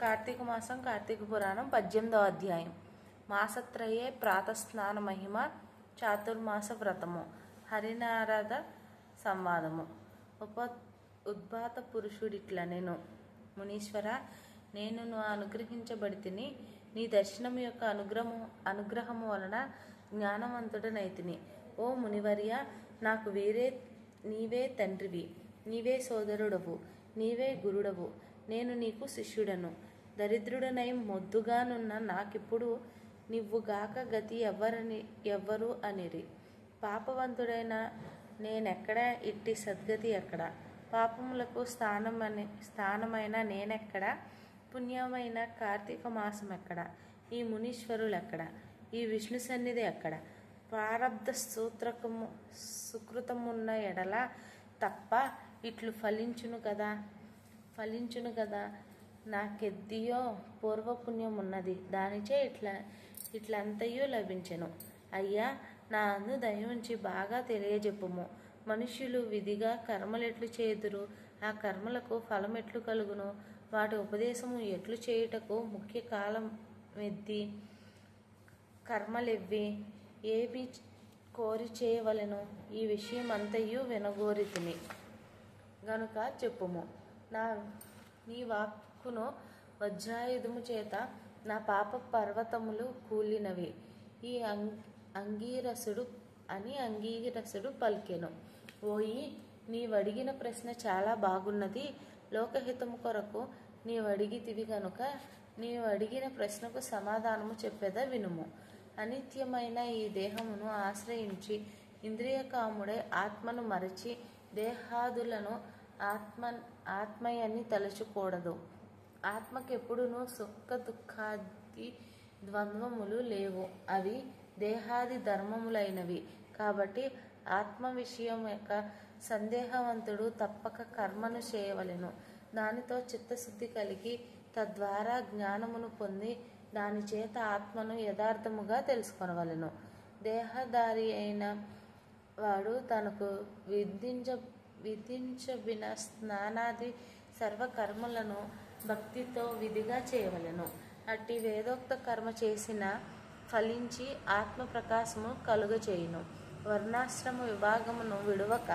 కార్తీక మాసం కార్తీక పురాణం 18వ అధ్యాయం. మాసత్రయే ప్రాతస్నాన మహిమ చాతుర్మాస వ్రతము హరినారద సంవాదము. ఉద్భాత పురుషుడిట్ల నేను మునీశ్వర, నేను అనుగ్రహించబడితిని. నీ దర్శనం యొక్క అనుగ్రహము వలన జ్ఞానవంతుడనైతిని. ఓ మునివర్య, నాకు నీవే తండ్రివి, నీవే సోదరుడవు, నీవే గురుడవు. నేను నీకు శిష్యుడను. దరిద్రుడనై మొద్దుగానున్న నాకిప్పుడు నివ్వుగాక గతి ఎవ్వరు అనిరి. పాపవంతుడైన నేనెక్కడ, ఇట్టి సద్గతి ఎక్కడ? పాపములకు స్థానమైన నేనెక్కడ? పుణ్యమైన కార్తీక మాసం ఎక్కడ? ఈ మునీశ్వరులెక్కడ? ఈ విష్ణు సన్నిధి ఎక్కడ? ప్రారబ్ధ సుకృతమున్న ఎడల తప్ప ఇట్లు ఫలించును కదా. నాకెద్దియో పూర్వపుణ్యం ఉన్నది, దానిచే ఇట్లంతయు లభించెను. అయ్యా, నా అందు దయ ఉంచి బాగా తెలియజెప్పుము. మనుష్యులు విధిగా కర్మలెట్లు చేయుదురు? ఆ కర్మలకు ఫలం ఎట్లు కలుగును? వాటి ఉపదేశము ఎట్లు చేయుటకు ముఖ్య కాలం ఎద్ది? కర్మలెవ్వి? ఏవి కోరి చేయవలెను? ఈ విషయం అంతయు వినగోరితిని గనుక చెప్పుము. నీ వాక్కును వజ్రాయుధము చేత నా పాప పర్వతములు కూలినవి. ఈ అంగీరసుడు పలికెను. ఓయి, నీవడిగిన ప్రశ్న చాలా బాగున్నది. లోకహితము కొరకు నీవడిగితివి గనుక నీవడిగిన ప్రశ్నకు సమాధానము చెప్పేదా వినుము. అనిత్యమైన ఈ దేహమును ఆశ్రయించి ఇంద్రియకాముడై ఆత్మను మరచి దేహాదులను ఆత్మయని తలచుకూడదు. ఆత్మకెప్పుడునూ సుఖ దుఃఖాది ద్వంద్వములు లేవు. అవి దేహాది ధర్మములైనవి. కాబట్టి ఆత్మ విషయం యొక్క సందేహవంతుడు తప్పక కర్మను చేయవలెను. దానితో చిత్తశుద్ధి కలిగి తద్వారా జ్ఞానమును పొంది దాని చేత ఆత్మను యథార్థముగా తెలుసుకొనవలెను. దేహధారి అయిన వాడు తనకు విధించబిన స్నానాది సర్వకర్మలను భక్తితో విధిగా చేయవలెను. అట్టి వేదోక్త కర్మ చేసిన ఫలించి ఆత్మ ప్రకాశము కలుగచేయును. వర్ణాశ్రమ విభాగమును విడువక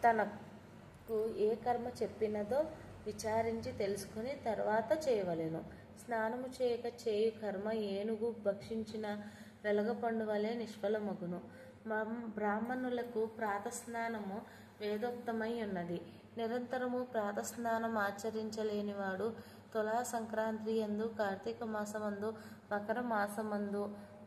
తనకు ఏ కర్మ చెప్పినదో విచారించి తెలుసుకుని తర్వాత చేయవలెను. స్నానము చేయక చేయు కర్మ ఏనుగు భక్షించిన వెలగపండు వలె నిష్ఫలమగును. బ్రాహ్మణులకు ప్రాతస్నానము వేదోక్తమై ఉన్నది. నిరంతరము ప్రాతస్నానం ఆచరించలేనివాడు తులా సంక్రాంతి యందు, కార్తీక మాసమందు, మకర మాసమందు,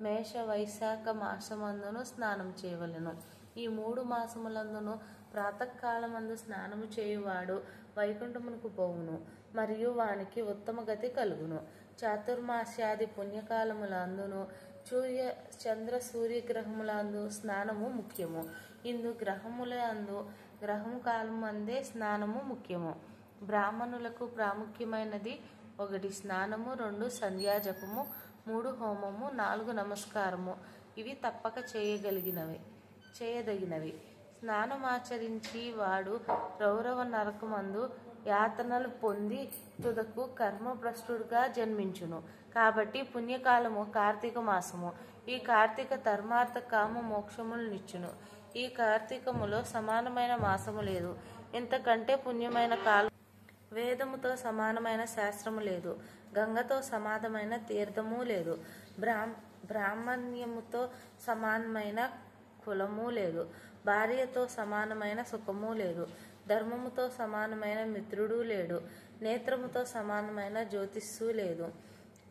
మేష వైశాఖ మాసమందును స్నానం చేయవలెను. ఈ 3 మాసములందును ప్రాతకాలమందు స్నానము చేయువాడు వైకుంఠమునకు పోవును, మరియు వానికి ఉత్తమ గతి కలుగును. చాతుర్మాస్యాది పుణ్యకాలములందును చంద్ర సూర్యగ్రహములందు స్నానము ముఖ్యము. ఇందు గ్రహము కాలమందే స్నానము ముఖ్యము. బ్రాహ్మణులకు ప్రాముఖ్యమైనది 1 స్నానము, 2 సంధ్యాజపము, 3 హోమము, 4 నమస్కారము. ఇవి తప్పక చేయదగినవి. స్నానమాచరించి వాడు రౌరవ నరకమందు యాతనలు పొంది తుదకు కర్మభ్రష్టుడుగా జన్మించును. కాబట్టి పుణ్యకాలము కార్తీక మాసము. ఈ కార్తీక ధర్మార్థ కామ మోక్షములు నిచ్చును. ఈ కార్తీకములో సమానమైన మాసము లేదు. ఇంతకంటే పుణ్యమైన కాలం వేదముతో సమానమైన శాస్త్రము లేదు. గంగతో సమానమైన తీర్థము లేదు. బ్రాహ్మణ్యముతో సమానమైన కులము లేదు. భార్యతో సమానమైన సుఖము లేదు. ధర్మముతో సమానమైన మిత్రుడు లేడు. నేత్రముతో సమానమైన జ్యోతిస్సు లేదు.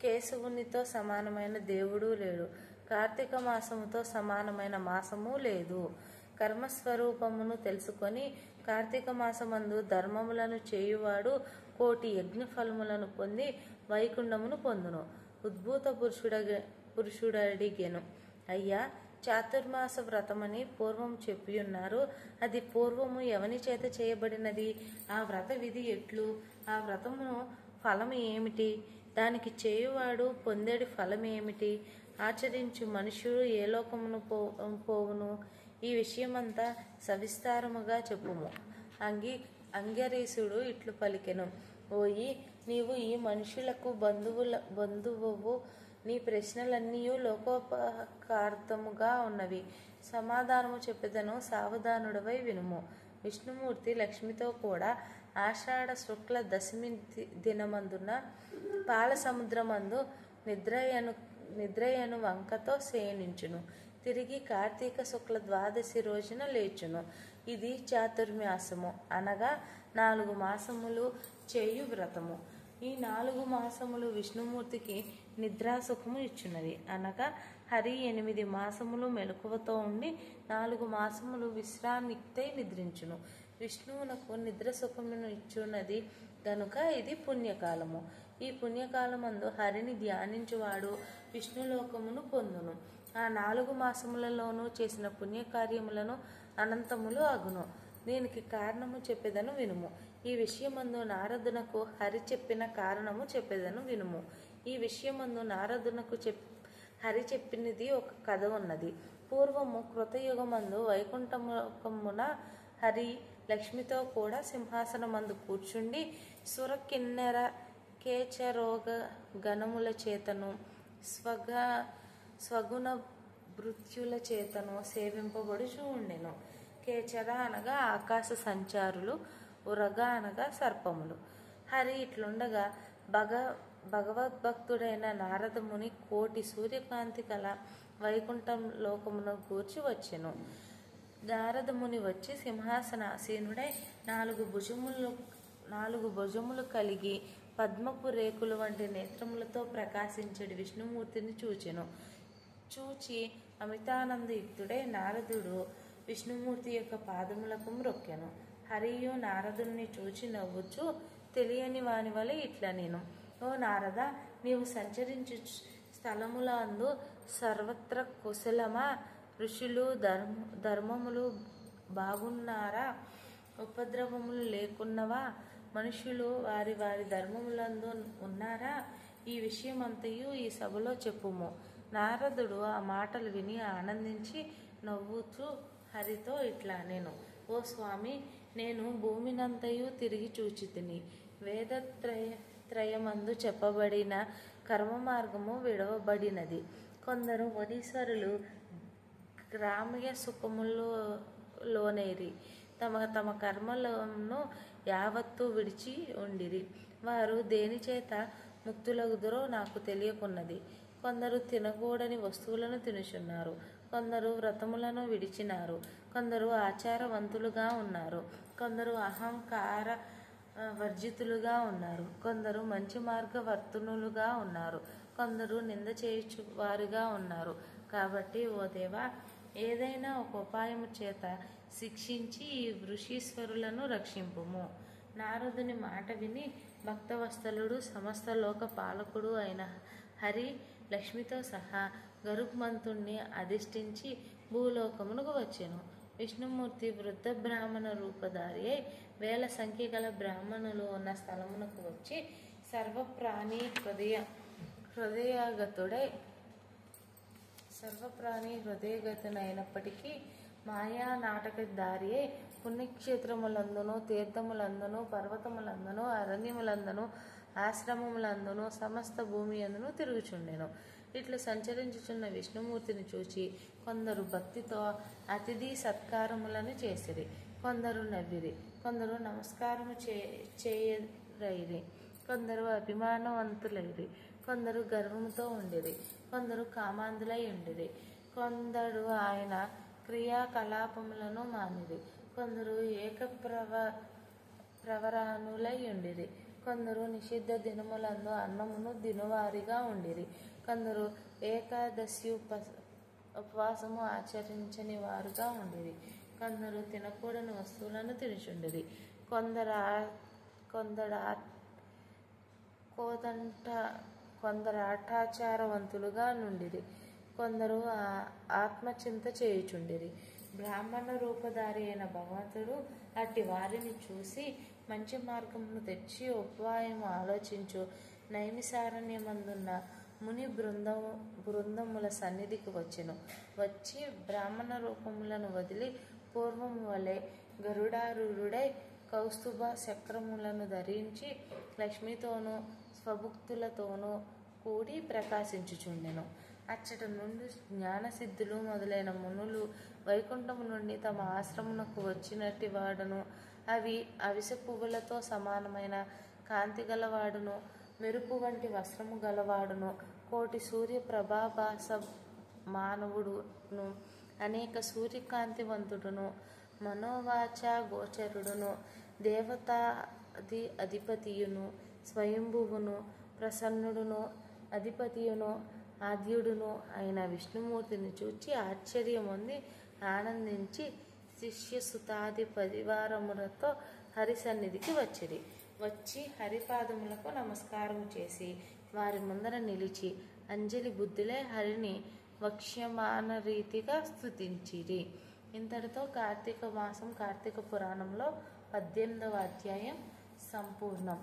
కేశవునితో సమానమైన దేవుడు లేడు. కార్తీక మాసముతో సమానమైన మాసము లేదు. కర్మస్వరూపమును తెలుసుకొని కార్తీక మాసమందు ధర్మములను చేయువాడు 1,000,000 యజ్ఞ ఫలములను పొంది వైకుంఠమును పొందును. ఉద్భూత పురుషుడడిగెను. అయ్యా, చాతుర్మాస వ్రతమని పూర్వం చెప్పియున్నారు. అది పూర్వము ఎవని చేత చేయబడినది? ఆ వ్రత విధి ఎట్లు? ఆ వ్రతమును ఫలము ఏమిటి? దానికి చేయువాడు పొందేడి ఫలమేమిటి? ఆచరించు మనుష్యుడు ఏ లోకమును పోవును? ఈ విషయమంతా సవిస్తారముగా చెప్పుము. అంగరీసుడు ఇట్లు పలికెను. ఓయి, నీవు ఈ మనుషులకు బంధువువు. నీ ప్రశ్నలన్నీ లోకోపకార్థముగా ఉన్నవి. సమాధానము చెప్పెదను, సావధానుడవై వినుము. విష్ణుమూర్తి లక్ష్మితో కూడా ఆషాఢ శుక్ల దశమి దినమందున పాల సముద్రమందు నిద్రయను వంకతో శయనించును. తిరిగి కార్తీక శుక్ల ద్వాదశి రోజున లేచును. ఇది చాతుర్మాసము, అనగా 4 మాసములు చేయు వ్రతము. ఈ 4 మాసములు విష్ణుమూర్తికి నిద్రాసుఖము ఇచ్చున్నది, అనగా హరి 8 మాసములు మెలకువతో ఉండి 4 మాసములు విశ్రాంతిై నిద్రించును. విష్ణువునకు నిద్ర సుఖమును ఇచ్చున్నది గనుక ఇది పుణ్యకాలము. ఈ పుణ్యకాలమందు హరిని ధ్యానించువాడు విష్ణులోకమును పొందును. ఆ 4 మాసములలోనూ చేసిన పుణ్యకార్యములను అనంతములు అగును. దీనికి కారణము చెప్పెదను వినుము. ఈ విషయమందు నారదునకు హరి చెప్పిన కారణము చెప్పెదను వినుము. ఈ విషయమందు నారదునకు హరి చెప్పినది ఒక కథ ఉన్నది. పూర్వము కృతయుగమందు వైకుంఠమున హరి లక్ష్మితో కూడా సింహాసనమందు కూర్చుండి సుర కిన్నెర కేచరోగ గణముల చేతను స్వగుణ భృత్యుల చేతను సేవింపబడుచూ ఉండెను. కేచర అనగా ఆకాశ సంచారులు, ఉరగ అనగా సర్పములు. హరి ఇట్లుండగా భగవద్భక్తుడైన నారదముని కోటి సూర్యకాంతి కల వైకుంఠం లోకమును గూర్చి వచ్చెను. నారదముని వచ్చి సింహాసనాసీనుడై 4 భుజములు కలిగి పద్మపు రేకులు వంటి నేత్రములతో ప్రకాశించడి విష్ణుమూర్తిని చూచెను. చూచి అమితానందయుక్తుడై నారదుడు విష్ణుమూర్తి యొక్క పాదములకు మ్రొక్కెను. హరియు నారదుని చూచి నవ్వుచు తెలియని వాని వలె ఇట్లా నేను, ఓ నారద, నీవు సంచరించు స్థలములందు సర్వత్ర కుశలమా? ఋషులు ధర్మములు బాగున్నారా? ఉపద్రవములు లేకున్నవా? మనుషులు వారి వారి ధర్మములందు ఉన్నారా? ఈ విషయమంతయు ఈ సభలో చెప్పుము. నారదుడు ఆ మాటలు విని ఆనందించి నవ్వుతూ హరితో ఇట్లా నేను, ఓ స్వామి, నేను భూమినంతయు తిరిగి చూచితిని. వేదత్రయమందు చెప్పబడిన కర్మ మార్గము విడవబడినది. కొందరు మునీశ్వరులు గ్రామ్య సుఖములోనేరి తమ తమ కర్మలను యావత్తు విడిచి ఉండిరి. వారు దేని చేత ముక్తులగుదురో నాకు తెలియకున్నది. కొందరు తినకూడని వస్తువులను తినుచున్నారు, కొందరు వ్రతములను విడిచినారు, కొందరు ఆచారవంతులుగా ఉన్నారు, కొందరు అహంకార వర్జితులుగా ఉన్నారు, కొందరు మంచి మార్గవర్తనులుగా ఉన్నారు, కొందరు నింద చేయుచు వారుగా ఉన్నారు. కాబట్టి ఓ దేవా, ఏదైనా ఒక ఉపాయము చేత శిక్షించి ఈ వృషీశ్వరులను రక్షింపుము. నారదుని మాట విని భక్తవత్సలుడు సమస్త లోక పాలకుడు అయిన హరి లక్ష్మితో సహా గరుత్మంతుణ్ణి అధిష్ఠించి భూలోకమునకు వచ్చెను. విష్ణుమూర్తి వృద్ధ బ్రాహ్మణ రూపధారి అయి 1000 సంఖ్య గల బ్రాహ్మణులు ఉన్న స్థలమునకు వచ్చి సర్వప్రాణి హృదయగతునైనప్పటికీ మాయా నాటకధారి అయి పుణ్యక్షేత్రములందును, తీర్థములందును, పర్వతములందును, అరణ్యములందును, ఆశ్రమములందును, సమస్త భూమి అందును తిరుగుచుండెను. ఇట్లు సంచరించుచున్న విష్ణుమూర్తిని చూచి కొందరు భక్తితో అతిథి సత్కారములను చేసిరి, కొందరు నవ్విరి, కొందరు నమస్కారము చేయరైరి, కొందరు అభిమానవంతులైరి, కొందరు గర్వముతో ఉండిరి, కొందరు కామాంధులై ఉండిరి, కొందరు ఆయన క్రియాకలాపములను మానిరి, కొందరు ప్రవరానులై ఉండిరి, కొందరు నిషిద్ధ దినములందు అన్నమును దినువారిగా ఉండిరి, కొందరు ఏకాదశి ఉపవాసము ఆచరించని వారుగా ఉండిరి, కొందరు తినకూడని వస్తువులను తినుచుండిరి, కొందరు ఆటాచారవంతులుగా నుండిరి, కొందరు ఆత్మచింత చేయుచుండిరి. బ్రాహ్మణ రూపధారి అయిన భగవంతుడు అట్టి వారిని చూసి మంచి మార్గమును తెచ్చి ఉపాయము ఆలోచించు నైమిసారణ్యమందున్న ముని బృందముల సన్నిధికి వచ్చెను. వచ్చి బ్రాహ్మణ రూపములను వదిలి పూర్వము వలె గరుడారూఢుడై కౌస్తుభ చక్రములను ధరించి లక్ష్మితోనూ స్వభుక్తులతోనూ కూడి ప్రకాశించుచుండెను. అచ్చట నుండి జ్ఞానసిద్ధులు మొదలైన మునులు వైకుంఠము నుండి తమ ఆశ్రమునకు వచ్చినట్టి వాడును. అవి అవిసె పువ్వులతో సమానమైన కాంతి గలవాడును, మెరుపు వంటి వస్త్రము గలవాడును, కోటి సూర్య ప్రభాభాస మానవుడును, అనేక సూర్యకాంతివంతుడును, మనోవాచ గోచరుడును, దేవతాది అధిపతియును, స్వయంభువును, ప్రసన్నుడును, అధిపతియును, ఆద్యుడును అయిన విష్ణుమూర్తిని చూచి ఆశ్చర్యమొంది ఆనందించి శిష్యసుతాది పరివారములతో హరి సన్నిధికి వచ్చి హరిపాదములకు నమస్కారం చేసి వారి ముందర నిలిచి అంజలి బుద్ధులే హరిని వక్ష్యమాన రీతిగా స్తుతించిరి. ఇంతటితో కార్తీక మాసం కార్తీక పురాణంలో 18వ అధ్యాయం సంపూర్ణం.